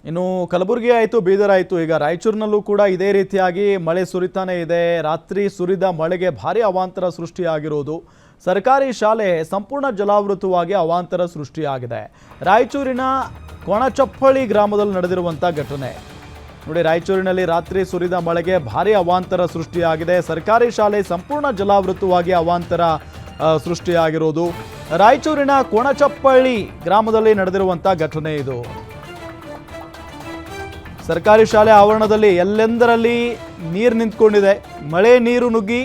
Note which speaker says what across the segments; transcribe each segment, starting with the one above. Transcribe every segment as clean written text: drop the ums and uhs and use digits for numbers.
Speaker 1: ಇನ್ನು ಕಲಬುರಗಿ ಆಯಿತು, ಬೀದರ್ ಆಯಿತು, ಈಗ ರಾಯಚೂರಿನಲ್ಲೂ ಕೂಡ ಇದೇ ರೀತಿಯಾಗಿ ಮಳೆ ಸುರಿತಾನೆ ಇದೆ. ರಾತ್ರಿ ಸುರಿದ ಮಳೆಗೆ ಭಾರಿ ಅವಾಂತರ ಸೃಷ್ಟಿಯಾಗಿರೋದು. ಸರ್ಕಾರಿ ಶಾಲೆ ಸಂಪೂರ್ಣ ಜಲಾವೃತವಾಗಿ ಅವಾಂತರ ಸೃಷ್ಟಿಯಾಗಿದೆ. ರಾಯಚೂರಿನ ಕೊಣಚಪ್ಪಳ್ಳಿ ಗ್ರಾಮದಲ್ಲಿ ನಡೆದಿರುವಂಥ ಘಟನೆ ನೋಡಿ. ರಾಯಚೂರಿನಲ್ಲಿ ರಾತ್ರಿ ಸುರಿದ ಮಳೆಗೆ ಭಾರಿ ಅವಾಂತರ ಸೃಷ್ಟಿಯಾಗಿದೆ. ಸರ್ಕಾರಿ ಶಾಲೆ ಸಂಪೂರ್ಣ ಜಲಾವೃತವಾಗಿ ಅವಾಂತರ ಸೃಷ್ಟಿಯಾಗಿರೋದು ರಾಯಚೂರಿನ ಕೊಣಚಪ್ಪಳ್ಳಿ ಗ್ರಾಮದಲ್ಲಿ ನಡೆದಿರುವಂಥ ಘಟನೆ ಇದು. ಸರ್ಕಾರಿ ಶಾಲೆ ಆವರಣದಲ್ಲಿ ಎಲ್ಲೆಂದರಲ್ಲಿ ನೀರು ನಿಂತ್ಕೊಂಡಿದೆ. ಮಳೆ ನೀರು ನುಗ್ಗಿ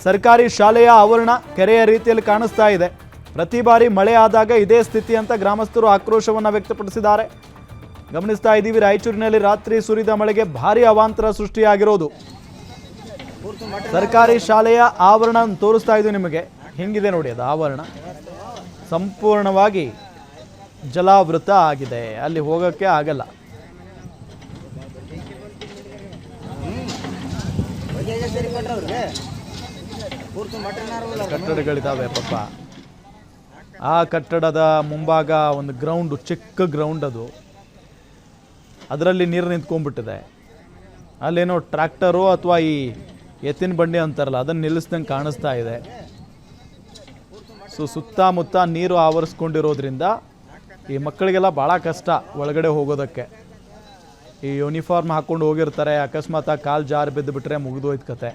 Speaker 1: ಸರ್ಕಾರಿ ಶಾಲೆಯ ಆವರಣ ಕೆರೆಯ ರೀತಿಯಲ್ಲಿ ಕಾಣಿಸ್ತಾ ಇದೆ. ಪ್ರತಿ ಬಾರಿ ಮಳೆ ಆದಾಗ ಇದೇ ಸ್ಥಿತಿ ಅಂತ ಗ್ರಾಮಸ್ಥರು ಆಕ್ರೋಶವನ್ನು ವ್ಯಕ್ತಪಡಿಸಿದ್ದಾರೆ. ಗಮನಿಸ್ತಾ ಇದ್ದೀವಿ, ರಾಯಚೂರಿನಲ್ಲಿ ರಾತ್ರಿ ಸುರಿದ ಮಳೆಗೆ ಭಾರಿ ಅವಾಂತರ ಸೃಷ್ಟಿಯಾಗಿರೋದು. ಸರ್ಕಾರಿ ಶಾಲೆಯ ಆವರಣ ತೋರಿಸ್ತಾ ಇದ್ದೀವಿ ನಿಮಗೆ. ಹಿಂಗಿದೆ ನೋಡಿ, ಅದು ಆವರಣ ಸಂಪೂರ್ಣವಾಗಿ ಜಲಾವೃತ ಆಗಿದೆ. ಅಲ್ಲಿ ಹೋಗೋಕ್ಕೆ ಆಗಲ್ಲ. ಕಟ್ಟಡಗಳಿದ್ದಾವೆ ಪಾಪ. ಆ ಕಟ್ಟಡದ ಮುಂಭಾಗ ಒಂದು ಗ್ರೌಂಡು, ಚಿಕ್ಕ ಗ್ರೌಂಡ್ ಅದು. ಅದರಲ್ಲಿ ನೀರು ನಿಂತ್ಕೊಂಡ್ಬಿಟ್ಟಿದೆ. ಅಲ್ಲೇನೋ ಟ್ರ್ಯಾಕ್ಟರು ಅಥವಾ ಈ ಎತ್ತಿನ ಬಂಡಿ ಅಂತಾರಲ್ಲ, ಅದನ್ನು ನಿಲ್ಲಿಸ್ದಂಗೆ ಕಾಣಿಸ್ತಾ ಇದೆ. ಸುತ್ತಮುತ್ತ ನೀರು ಆವರಿಸ್ಕೊಂಡಿರೋದ್ರಿಂದ ಈ ಮಕ್ಕಳಿಗೆಲ್ಲ ಭಾಳ ಕಷ್ಟ ಒಳಗಡೆ ಹೋಗೋದಕ್ಕೆ. ಈ ಯೂನಿಫಾರ್ಮ್ ಹಾಕ್ಕೊಂಡು ಹೋಗಿರ್ತಾರೆ, ಅಕಸ್ಮಾತ್ ಕಾಲು ಜಾರು ಬಿದ್ದು ಬಿಟ್ಟರೆ ಮುಗಿದೋಯ್ತು ಕತೆ.